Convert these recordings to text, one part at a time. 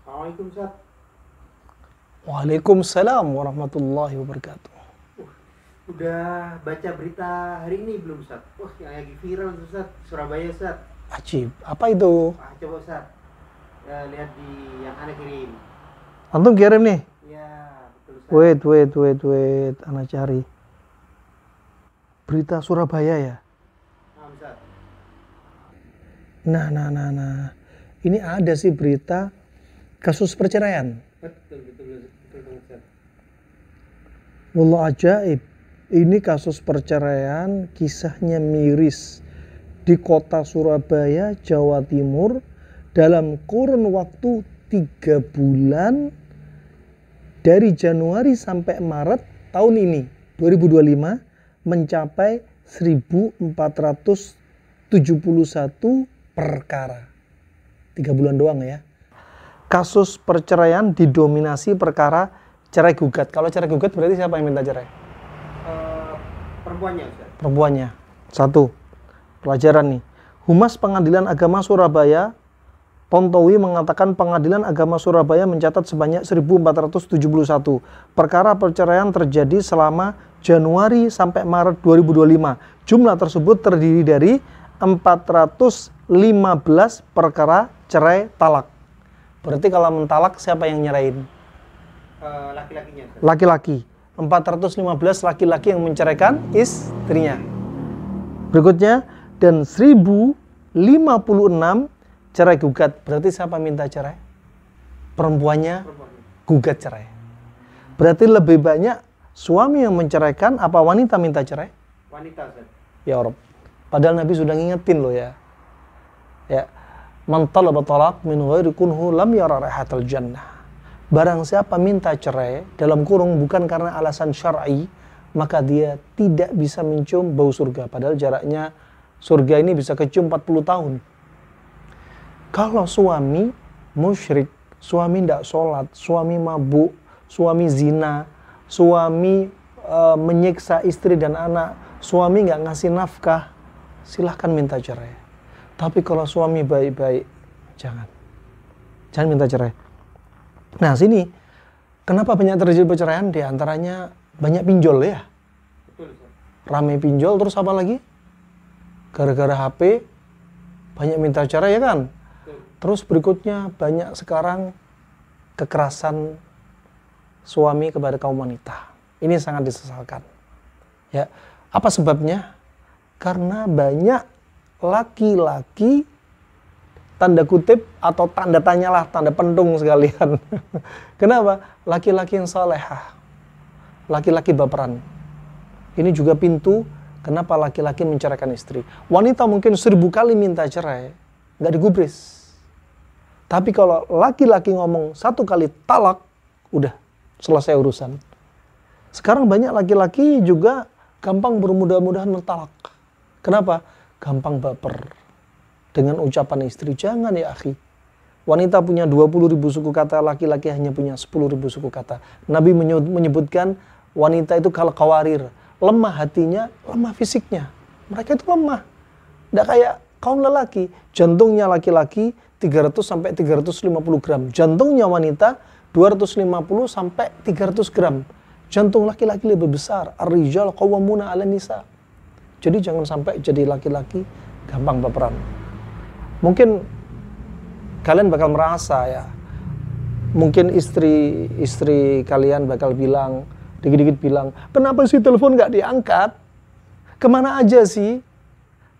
Assalamualaikum, Ustaz. Waalaikumsalam warahmatullahi wabarakatuh. Udah baca berita hari ini belum, Ustaz? Wah, yang lagi viral tuh, Ustaz. Surabaya, Ustaz. Ajib. Apa itu? Coba, Ustaz. Lihat di yang Anda kirim. Antum kirim nih? Ya, betul, Ustaz. Wait. Ana cari. Berita Surabaya ya? Ustaz. Nah. Ini ada sih berita kasus perceraian. Betul, Ustaz. Wallah ajaib. Ini kasus perceraian, kisahnya miris di kota Surabaya, Jawa Timur dalam kurun waktu 3 bulan dari Januari sampai Maret tahun ini 2025 mencapai 1471 perkara. 3 bulan doang ya. Kasus perceraian didominasi perkara cerai gugat. Kalau cerai gugat berarti siapa yang minta cerai? Perempuannya, Ustaz. Perempuannya. 1. Pelajaran nih. Humas Pengadilan Agama Surabaya, Tontowi mengatakan Pengadilan Agama Surabaya mencatat sebanyak 1471 perkara perceraian terjadi selama Januari sampai Maret 2025. Jumlah tersebut terdiri dari 415 perkara cerai talak. Berarti kalau mentalak siapa yang nyerahin? Laki-lakinya, Ustaz. Laki-laki. 415 laki-laki yang menceraikan istrinya. Berikutnya, dan 1056 cerai gugat. Berarti siapa minta cerai? Perempuannya gugat cerai. Berarti lebih banyak suami yang menceraikan apa wanita minta cerai? Wanita, Ustaz. Ya Rabb. Padahal Nabi sudah ngingetin loh ya. Ya. Man talaba talaq min ghairi kunhu lam yara raihatal jannah. Barang siapa minta cerai dalam kurung bukan karena alasan syar'i, maka dia tidak bisa mencium bau surga. Padahal jaraknya surga ini bisa kecium 40 tahun. Kalau suami musyrik, suami tidak sholat, suami mabuk, suami zina, suami menyiksa istri dan anak, suami nggak ngasih nafkah, silahkan minta cerai. Tapi kalau suami baik-baik, jangan minta cerai. Nah sini, kenapa banyak terjadi perceraian? Di antaranya banyak pinjol ya. Betul, Ustaz. Rame pinjol, terus apa lagi? Gara-gara HP, banyak minta cerai ya kan? Betul. Terus berikutnya banyak sekarang kekerasan suami kepada kaum wanita. Ini sangat disesalkan. Ya, apa sebabnya? Karena banyak laki-laki tanda kutip atau tanda tanyalah, tanda pentung sekalian. Kenapa? Laki-laki yang salehah, laki-laki baperan. Ini juga pintu kenapa laki-laki menceraikan istri. Wanita mungkin 1000 kali minta cerai, nggak digubris. Tapi kalau laki-laki ngomong 1 kali talak, udah selesai urusan. Sekarang banyak laki-laki juga gampang bermudah-mudahan mentalak. Kenapa? Gampang baper. Dengan ucapan istri, jangan ya akhi. Wanita punya 20.000 suku kata, laki-laki hanya punya 10.000 suku kata. Nabi menyebutkan wanita itu kal qawarir, lemah hatinya, lemah fisiknya. Mereka itu lemah. Tidak kayak kaum lelaki. Jantungnya laki-laki 300 sampai 350 gram. Jantungnya wanita 250 sampai 300 gram. Jantung laki-laki lebih besar. Ar-rijal qawwamuna 'alan nisa. Jadi jangan sampai jadi laki-laki gampang baperan. Mungkin kalian bakal merasa ya, mungkin istri kalian bakal bilang, dikit-dikit bilang, kenapa sih telepon nggak diangkat? Kemana aja sih?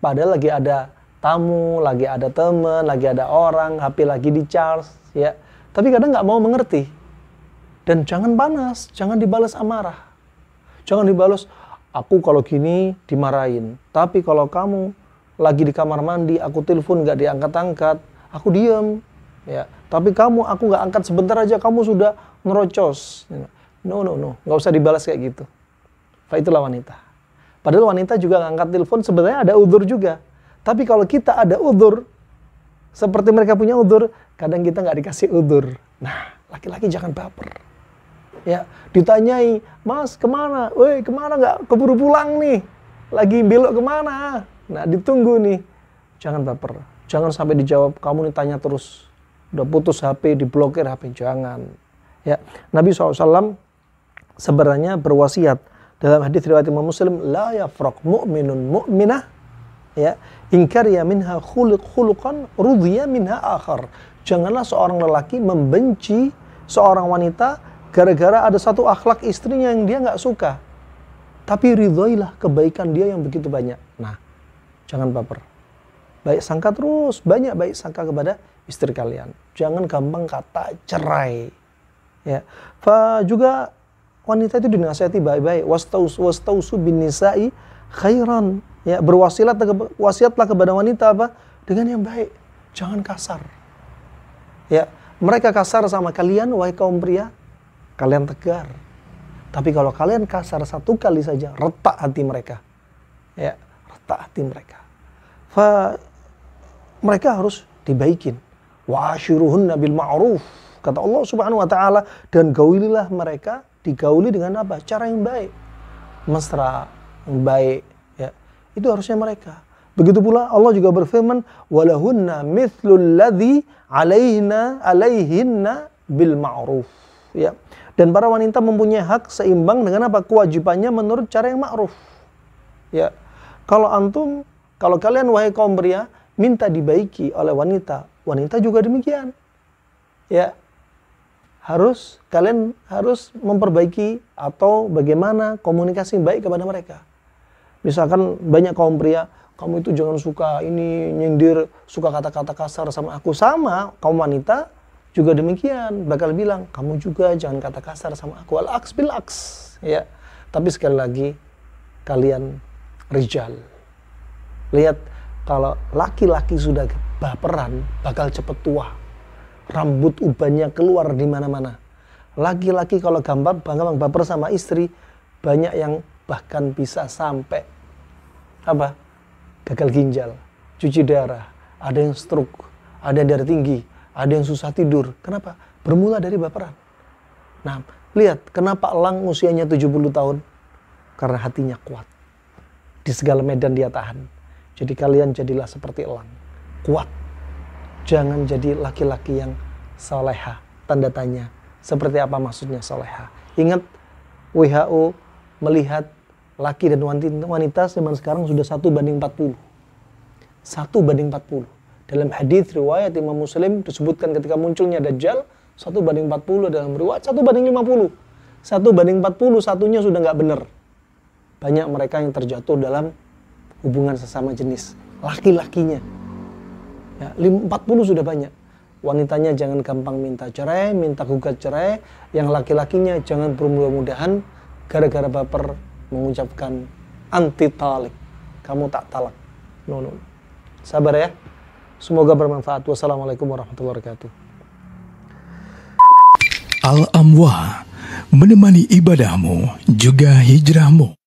Padahal lagi ada tamu, lagi ada teman, lagi ada orang, HP lagi di charge, ya. Tapi kadang nggak mau mengerti. Dan jangan panas, jangan dibalas amarah. Jangan dibalas, aku kalau gini dimarahin. Tapi kalau kamu lagi di kamar mandi, aku telepon nggak diangkat-angkat, aku diem, ya. Tapi aku nggak angkat sebentar aja, kamu sudah nerocos. No, nggak usah dibalas kayak gitu. Itulah wanita. Padahal wanita juga ngangkat telepon sebenarnya ada udzur juga. Tapi kalau kita ada udzur, seperti mereka punya udzur, kadang kita nggak dikasih udzur. Nah, laki-laki jangan baper. Ya, ditanyai, Mas kemana? Woi, kemana nggak keburu pulang nih? Lagi belok kemana? Nah, ditunggu nih. Jangan baper. Jangan sampai dijawab, kamu ditanya terus. udah putus HP, diblokir HP, jangan. Ya, Nabi SAW sebenarnya berwasiat dalam hadis riwayat Imam Muslim, la yafraq mu'minun mu'minah, ya, inkariya minha khuluqan rudhiya minha akhar. Janganlah seorang lelaki membenci seorang wanita gara-gara ada satu akhlak istrinya yang dia nggak suka. Tapi ridhoilah kebaikan dia yang begitu banyak. Nah, jangan baper. Baik sangka terus, banyak baik sangka kepada istri kalian. Jangan gampang kata cerai. Ya, juga wanita itu dinasihati baik-baik. Wastausu bin nisa'i khairan. Ya, wasiatlah kepada wanita apa? Dengan yang baik. Jangan kasar. Ya, mereka kasar sama kalian, wahai kaum pria, kalian tegar. Tapi kalau kalian kasar satu kali saja, retak hati mereka. Ya, retak hati mereka. Mereka harus dibaikin. Wa ashiruhunna bil ma'ruf. Kata Allah Subhanahu wa taala, dan gaulilah mereka, digauli dengan apa? Cara yang baik. Mesra, yang baik, ya. Itu harusnya mereka. Begitu pula Allah juga berfirman, walahunna mithlul ladzi alaihinna bil ma'ruf. Ya. Dan para wanita mempunyai hak seimbang dengan apa? Kewajibannya menurut cara yang ma'ruf. Ya. Kalau kalian wahai kaum pria minta dibaiki oleh wanita, wanita juga demikian. Ya. Kalian harus memperbaiki atau bagaimana komunikasi yang baik kepada mereka. Misalkan banyak kaum pria, kamu itu jangan suka ini nyindir, suka kata-kata kasar sama aku. Sama kaum wanita juga demikian, bakal bilang kamu juga jangan kata kasar sama aku. Al-aks bil aks, ya. Tapi sekali lagi kalian rijal. Lihat, kalau laki-laki sudah baperan bakal cepet tua. Rambut ubannya keluar di mana-mana. Laki-laki kalau gampang baper sama istri, banyak yang bahkan bisa sampai apa? Gagal ginjal, cuci darah, ada yang stroke, ada yang darah tinggi, ada yang susah tidur. Kenapa? Bermula dari baperan. Nah, lihat kenapa elang usianya 70 tahun? Karena hatinya kuat. Di segala medan dia tahan. Jadi kalian jadilah seperti elang, kuat. Jangan jadi laki-laki yang soleha. Tanda tanya, seperti apa maksudnya soleha? Ingat, WHO melihat laki dan wanita zaman sekarang sudah 1:40. 1:40. Dalam hadis riwayat Imam Muslim disebutkan ketika munculnya Dajjal, 1:40, dalam riwayat 1:50. 1:40, satunya sudah nggak benar. Banyak mereka yang terjatuh dalam hubungan sesama jenis. Laki-lakinya. Ya, 40 sudah banyak. Wanitanya jangan gampang minta cerai, minta gugat cerai. Yang laki-lakinya jangan bermudah-mudahan gara-gara baper mengucapkan anti talik. Kamu tak talak. No. Sabar ya. Semoga bermanfaat. Wassalamualaikum warahmatullahi wabarakatuh. Al-Amwa, menemani ibadahmu juga hijrahmu.